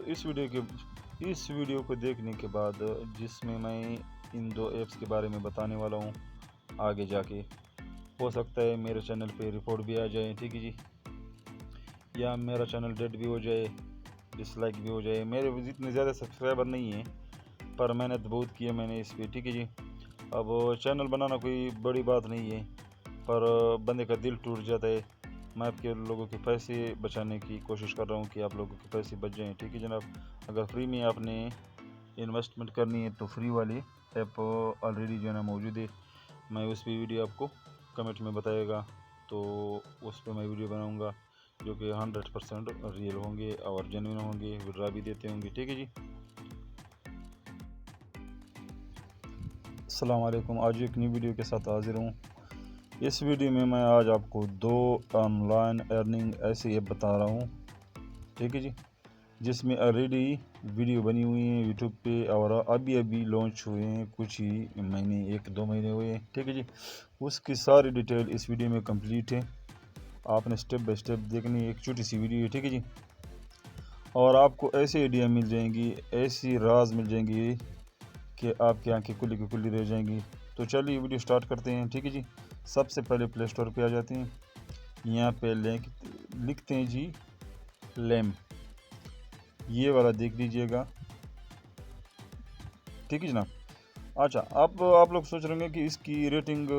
اس video کو دیکھنے کے بعد جس میں میں ان دو ایپس کے بارے میں بتانے والا ہوں، آگے جا کے ہو سکتا ہے میرے چینل پہ رپورٹ بھی آ جائے، ٹھیک ہے جی، یا میرا چینل ڈیڈ بھی ہو جائے، ڈس لائک بھی ہو جائے۔ میرے اتنے زیادہ سبسکرائبر نہیں ہیں، پر محنت بہت کی ہے میں نے اس پہ، ٹھیک ہے جی۔ اب چینل بنانا کوئی بڑی بات نہیں ہے، پر بندے کا دل ٹوٹ جاتا ہے۔ میں آپ کے لوگوں کے پیسے بچانے کی کوشش کر رہا ہوں کہ آپ لوگوں کے پیسے بچ جائیں، ٹھیک ہے جناب۔ اگر فری میں آپ نے انویسٹمنٹ کرنی ہے تو فری والی ایپ آلریڈی جو ہے نا موجود ہے، میں اس پہ ویڈیو آپ کو کمنٹ میں بتائے گا، تو اس پہ میں ویڈیو بناؤں گا جو کہ 100% ریئل ہوں گے اور جینوین ہوں گے، وڈرا بھی دیتے ہوں گے، ٹھیک ہے جی۔ السلام علیکم، آج ایک نئی ویڈیو کے ساتھ حاضر ہوں۔ اس ویڈیو میں آج آپ کو 2 آن لائن ارننگ ایسی ایپ بتا رہا ہوں، ٹھیک ہے جی، جس میں آلریڈی ویڈیو بنی ہوئی ہیں یوٹیوب پہ اور ابھی لانچ ہوئے ہیں، کچھ ہی مہینے 1-2 مہینے ہوئے ہیں، ٹھیک ہے جی۔ اس کی ساری ڈیٹیل اس ویڈیو میں کمپلیٹ ہے، آپ نے سٹیپ بائی سٹیپ دیکھنی ہے، ایک چھوٹی سی ویڈیو ہے، ٹھیک ہے جی۔ اور آپ کو ایسی آئیڈیا مل جائیں گی، ایسی راز مل جائیں گی کہ آپ کی آنکھیں کھلی کی کھلی رہ جائیں گی۔ تو چلیے ویڈیو سٹارٹ کرتے ہیں، ٹھیک ہے جی۔ سب سے پہلے پلے اسٹور پہ آ جاتے ہیں، یہاں پہ لکھتے ہیں جی لیم، یہ والا دیکھ لیجئے گا، ٹھیک ہے جناب۔ اچھا، آپ لوگ سوچ رہے ہیں کہ اس کی ریٹنگ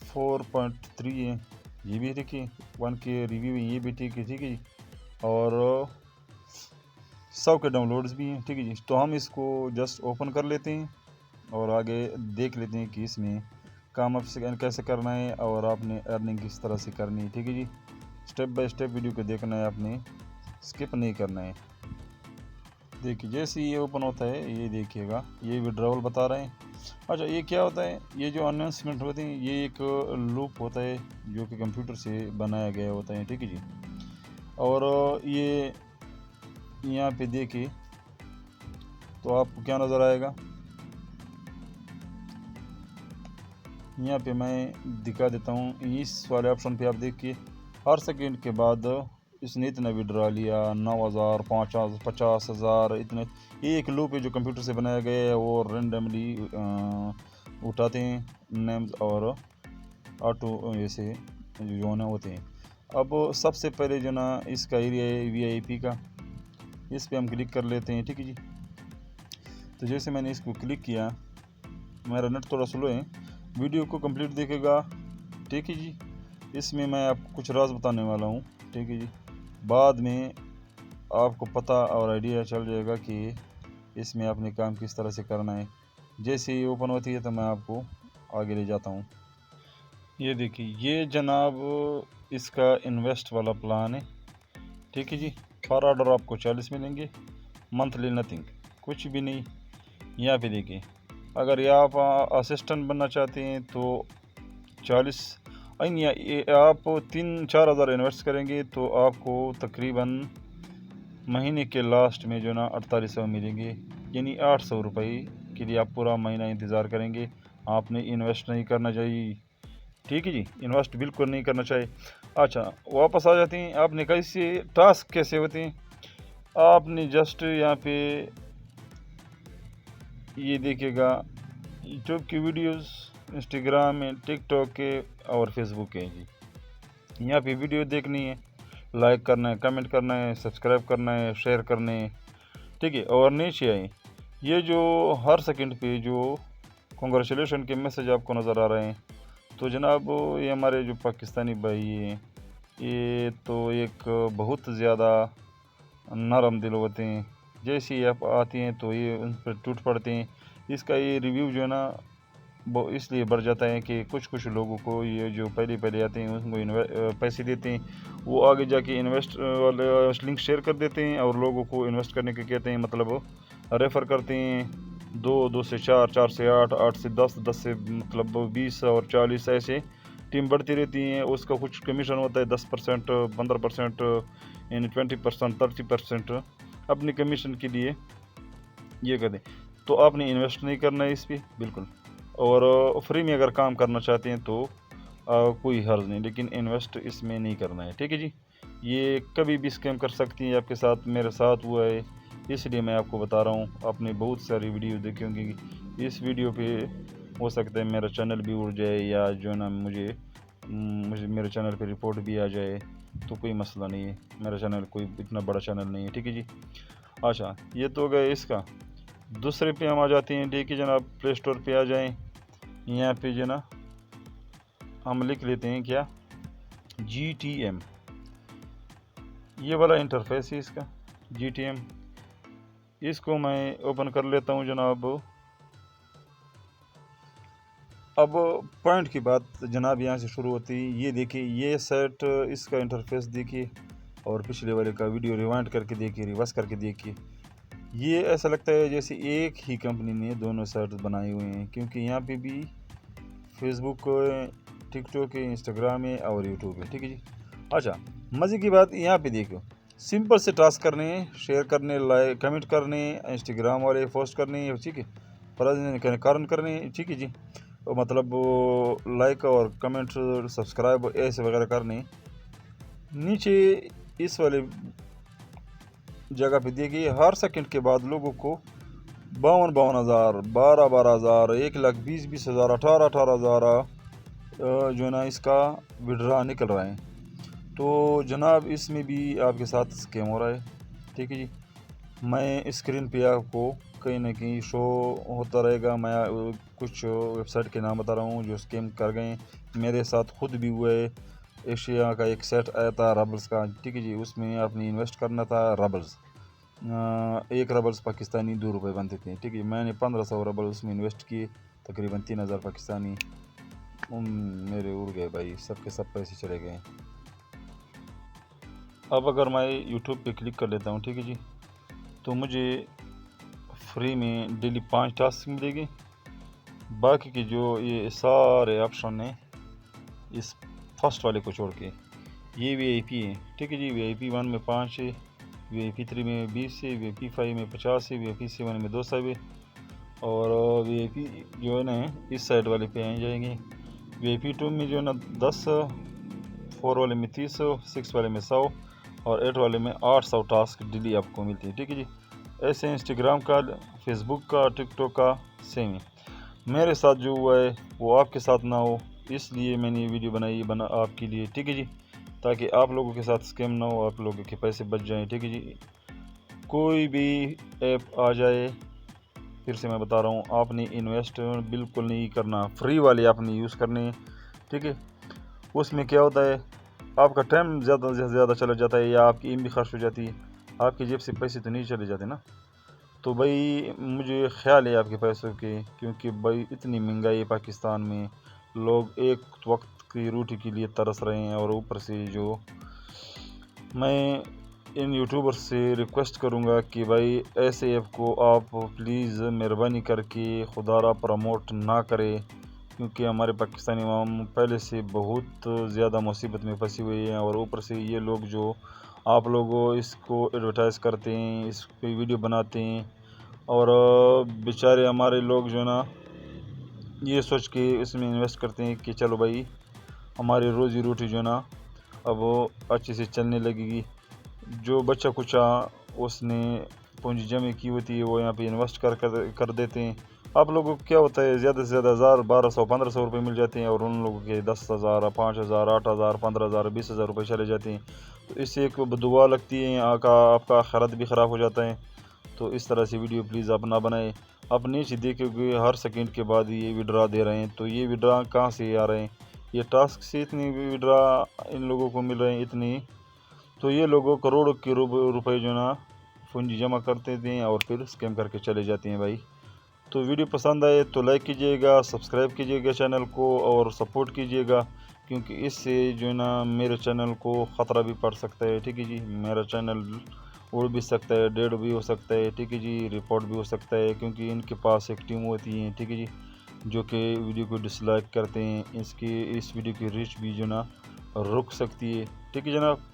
4.3 ہے، یہ بھی ٹھیک ہے، 1 کے ریویو ہے، یہ بھی ٹھیک ہے جی، اور 100 کے ڈاؤن لوڈز بھی ہیں، ٹھیک ہے جی۔ تو ہم اس کو جسٹ اوپن کر لیتے ہیں اور آگے دیکھ لیتے ہیں کہ اس میں کام آپ سے کیسے کرنا ہے اور آپ نے ارننگ کس طرح سے کرنی ہے، ٹھیک ہے جی۔ سٹیپ بائی سٹیپ ویڈیو کو دیکھنا ہے، آپ نے سکپ نہیں کرنا ہے۔ دیکھیے جیسے یہ اوپن ہوتا ہے، یہ دیکھیے گا، یہ وڈراول بتا رہے ہیں۔ اچھا، یہ کیا ہوتا ہے؟ یہ جو اناؤنسمنٹ ہوتے ہیں، یہ ایک لوپ ہوتا ہے جو کہ کمپیوٹر سے بنایا گیا ہوتا ہے، ٹھیک ہے جی۔ اور یہ یہاں پہ دیکھیں تو آپ کو کیا نظر آئے گا، یہاں پہ میں دکھا دیتا ہوں، اس والے آپشن پہ آپ دیکھیے، ہر سیکنڈ کے بعد اس نے اتنا وڈرا لیا، 9,000، 50,000 اتنا۔ یہ ایک لوپ ہے جو کمپیوٹر سے بنایا گیا ہے، وہ رینڈملی اٹھاتے ہیں نیمز اور آٹو ایسے جو نا ہوتے ہیں۔ اب سب سے پہلے جو نا اس کا ایریا ہے VIP کا، اس پہ ہم کلک کر لیتے ہیں، ٹھیک ہے جی۔ تو جیسے میں نے اس کو کلک کیا، میرا نیٹ تھوڑا سلو ہے، ویڈیو کو کمپلیٹ دیکھے گا، ٹھیک ہے جی۔ اس میں آپ کو کچھ راز بتانے والا ہوں، ٹھیک ہے جی۔ بعد میں آپ کو پتہ اور آئیڈیا چل جائے گا کہ اس میں آپ نے کام کس طرح سے کرنا ہے۔ جیسے یہ اوپن ہوتی ہے تو میں آپ کو آگے لے جاتا ہوں۔ یہ دیکھیے، یہ جناب اس کا انویسٹ والا پلان ہے، ٹھیک ہے جی۔ پر آرڈر آپ کو 40 ملیں گے، منتھلی نتھنگ، کچھ بھی نہیں۔ یہاں پہ دیکھیں، اگر یہ آپ اسسٹنٹ بننا چاہتے ہیں تو 40، آپ 3-4 ہزار انویسٹ کریں گے تو آپ کو تقریباً مہینے کے لاسٹ میں جو نا 4800 ملیں گے، یعنی 800 روپے کے لیے آپ پورا مہینہ انتظار کریں گے۔ آپ نے انویسٹ نہیں کرنا چاہیے، ٹھیک ہے جی، انویسٹ بالکل نہیں کرنا چاہیے۔ اچھا، واپس آ جاتے ہیں، آپ نے کیسے ٹاسک کیسے ہوتے ہیں؟ آپ نے جسٹ یہاں پہ یہ دیکھے گا، یوٹیوب کی ویڈیوز، انسٹاگرام میں، ٹک ٹاک کے اور فیس بک کے جی، یہاں پہ ویڈیو دیکھنی ہے، لائک کرنا ہے، کمنٹ کرنا ہے، سبسکرائب کرنا ہے، شیئر کرنے ہے، ٹھیک ہے۔ اور نیچے آئیں، یہ جو ہر سیکنڈ پہ جو کنگریچولیشن کے میسج آپ کو نظر آ رہے ہیں، تو جناب یہ ہمارے جو پاکستانی بھائی ہیں، یہ تو ایک بہت زیادہ نرم دل ہوتے ہیں، جیسے ہی آپ آتی ہیں تو یہ ان پر ٹوٹ پڑتے ہیں۔ اس کا یہ ریویو جو ہے نا وہ اس لیے بڑھ جاتا ہے کہ کچھ لوگوں کو یہ جو پہلے آتے ہیں اس کو پیسے دیتے ہیں، وہ آگے جا کے انویسٹ والے لنک شیئر کر دیتے ہیں اور لوگوں کو انویسٹ کرنے کے کہتے ہیں، مطلب ریفر کرتے ہیں، 2 سے 4، 4 سے 8، 8 سے 10، 10 سے مطلب 20 اور 40، ایسے ٹیم بڑھتی رہتی ہیں۔ اس کا کچھ کمیشن ہوتا ہے 10%، 15%، یعنی 20%، 30% اپنی کمیشن کے لیے یہ کر دیں۔ تو آپ نے انویسٹ نہیں کرنا ہے اس پہ بالکل، اور فری میں اگر کام کرنا چاہتے ہیں تو کوئی حرج نہیں، لیکن انویسٹ اس میں نہیں کرنا ہے، ٹھیک ہے جی۔ یہ کبھی بھی اسکیم کر سکتی ہیں آپ کے ساتھ، میرے ساتھ ہوا ہے اس لیے میں آپ کو بتا رہا ہوں. آپ نے بہت ساری ویڈیو دیکھی ہوں گی. اس ویڈیو پہ ہو سکتا ہے میرا چینل بھی اڑ جائے یا جو ہے نا مجھے میرے چینل پہ رپورٹ بھی آ جائے, تو کوئی مسئلہ نہیں ہے. میرا چینل کوئی اتنا بڑا چینل نہیں ہے, ٹھیک ہے جی. اچھا, یہ تو گئے اس کا. دوسرے پہ ہم آ جاتے ہیں. دیکھیے جناب, پلے اسٹور پہ آ جائیں. یہاں پہ جو نا ہم لکھ لیتے ہیں کیا, GTM. یہ والا انٹرفیس ہے اس کا, GTM. اس کو میں اوپن کر لیتا ہوں جناب. اب پوائنٹ کی بات جناب یہاں سے شروع ہوتی ہے. یہ دیکھیے, یہ سیٹ اس کا انٹرفیس دیکھیے, اور پچھلے والے کا ویڈیو ریوائنڈ کر کے دیکھیے, ریورس کر کے دیکھیے. یہ ایسا لگتا ہے جیسے ایک ہی کمپنی نے دونوں سائٹ بنائے ہوئے ہیں, کیونکہ یہاں پہ بھی فیس بک, ٹک ٹاک, انسٹاگرام ہے اور یوٹیوب ہے, ٹھیک ہے جی. اچھا, مزے کی بات یہاں پہ دیکھو, سمپل سے ٹاسک کرنے, شیئر کرنے, لائک کمنٹ کرنے, انسٹاگرام والے پوسٹ کرنے, ٹھیک ہے, کارن کرنے, ٹھیک ہے جی. مطلب لائک اور کمنٹ, سبسکرائب ایسے وغیرہ کرنے. نیچے اس والے جگہ پہ دیکھیے, ہر سیکنڈ کے بعد لوگوں کو 52,000, 12,000, 1,20,20,000, 18,000 جو ہے نا اس کا وڈرا نکل رہا ہے. تو جناب اس میں بھی آپ کے ساتھ اسکیم ہو رہا ہے, ٹھیک ہے جی. میں اسکرین پہ آپ کو کہیں نہ کہیں شو ہوتا رہے گا. میں کچھ ویب سائٹ کے نام بتا رہا ہوں جو اسکیم کر گئے. میرے ساتھ خود بھی ہوا ہے. ایشیا کا ایک سیٹ آیا تھا ربلز کا, ٹھیک ہے جی. اس میں آپ نے انویسٹ کرنا تھا ربلز. 1 ربلز پاکستانی 2 روپے بنتے تھے, ٹھیک ہے. میں نے 1500 ربل اس میں انویسٹ کیے, تقریباً 3,000 پاکستانی میرے اڑ گئے بھائی, سب کے سب پیسے چلے گئے. اب اگر میں یوٹیوب پہ کلک کر لیتا ہوں, ٹھیک ہے جی, تو مجھے فری میں ڈیلی 5 ٹاسک ملے گی. باقی کے جو یہ سارے آپشن ہیں اس فرسٹ والے کو چھوڑ کے, یہ VIP ہے, ٹھیک ہے جی. VIP 1 میں 5 ہے, VIP 3 میں 20 ہے, VIP 5 میں 50 ہے, VIP 7 میں 200 ہے, اور VIP جو ہے نا اس سائڈ والے پہ آ جائیں گے. VIP 2 میں جو ہے نا 10, 4 والے میں 30, 6 والے میں 100, اور 8 والے میں 800 ٹاسک ڈیلی آپ کو ملتی ہے, ٹھیک ہے جی. ایسے انسٹاگرام کا, فیس بک کا, ٹک ٹاک کا سیم ہے. میرے ساتھ جو ہوا ہے وہ آپ کے ساتھ نہ ہو, اس لیے میں نے یہ ویڈیو بنائی آپ کے لیے, ٹھیک ہے جی, تاکہ آپ لوگوں کے ساتھ اسکیم نہ ہو, آپ لوگوں کے پیسے بچ جائیں, ٹھیک ہے جی. کوئی بھی ایپ آ جائے, پھر سے میں بتا رہا ہوں, آپ نے انویسٹ بالکل نہیں کرنا, فری والے آپ نے یوز کرنے, ٹھیک ہے. اس میں کیا ہوتا ہے, آپ کا ٹائم زیادہ سے زیادہ چلا جاتا ہے, یا آپ کی بھی خرچ ہو جاتی ہے. آپ کی جیب سے پیسے تو نہیں چلے جاتے نا. تو بھائی مجھے خیال ہے آپ کے پیسوں کے, کیونکہ بھائی اتنی مہنگائی ہے پاکستان میں, لوگ ایک وقت کی روٹی کے لیے ترس رہے ہیں. اور اوپر سے جو میں ان یوٹیوبر سے ریکویسٹ کروں گا کہ بھائی ایسے ایپ کو آپ پلیز مہربانی کر کے خدا را پروموٹ نہ کرے, کیونکہ ہمارے پاکستانی عوام پہلے سے بہت زیادہ مصیبت میں پھنسی ہوئی ہیں. اور اوپر سے یہ لوگ جو آپ لوگوں اس کو ایڈورٹائز کرتے ہیں, اس پہ ویڈیو بناتے ہیں, اور بیچارے ہمارے لوگ جو نا یہ سوچ کے اس میں انویسٹ کرتے ہیں کہ چلو بھائی ہماری روزی روٹی جو نا اب وہ اچھے سے چلنے لگے گی. جو بچہ کچھ اس نے پونجی جمع کی ہوتی ہے وہ یہاں پہ انویسٹ کر دیتے ہیں. آپ لوگوں کو کیا ہوتا ہے, زیادہ سے زیادہ 1,000, 1,200, 1,500 روپے مل جاتے ہیں, اور ان لوگوں کے 10,000, 5,000, 8,000, 15,000, 20,000 روپے چلے جاتے ہیں. تو اس سے ایک بدعا لگتی ہے, آپ کا آخرت بھی خراب ہو جاتا ہے. تو اس طرح سے ویڈیو پلیز آپ نہ بنائیں. آپ نیچے دیکھو گے ہر سیکنڈ کے بعد یہ وڈرا دے رہے ہیں. تو یہ وڈرا کہاں سے آ رہے ہیں, یہ ٹاسک سے اتنی وڈرا ان لوگوں کو مل رہے ہیں اتنی. تو یہ لوگوں کروڑوں کے روپے جو نا پونجی جمع کرتے تھے اور پھر اسکیم کر کے چلے جاتے ہیں بھائی. تو ویڈیو پسند آئے تو لائک کیجیے گا, سبسکرائب کیجیے گا چینل کو, اور سپورٹ کیجیے گا, کیونکہ اس سے جو ہے نا میرے چینل کو خطرہ بھی پڑ سکتا ہے, ٹھیک ہے جی. میرا چینل اڑ بھی سکتا ہے, ڈیڈ بھی ہو سکتا ہے, ٹھیک ہے جی. رپورٹ بھی ہو سکتا ہے, کیونکہ ان کے پاس ایک ٹیم ہوتی ہے, ٹھیک ہے جی, جو کہ ویڈیو کو ڈس لائک کرتے ہیں. اس ویڈیو کی ریچ بھی جو نا رک سکتی ہے, ٹھیک ہے جناب.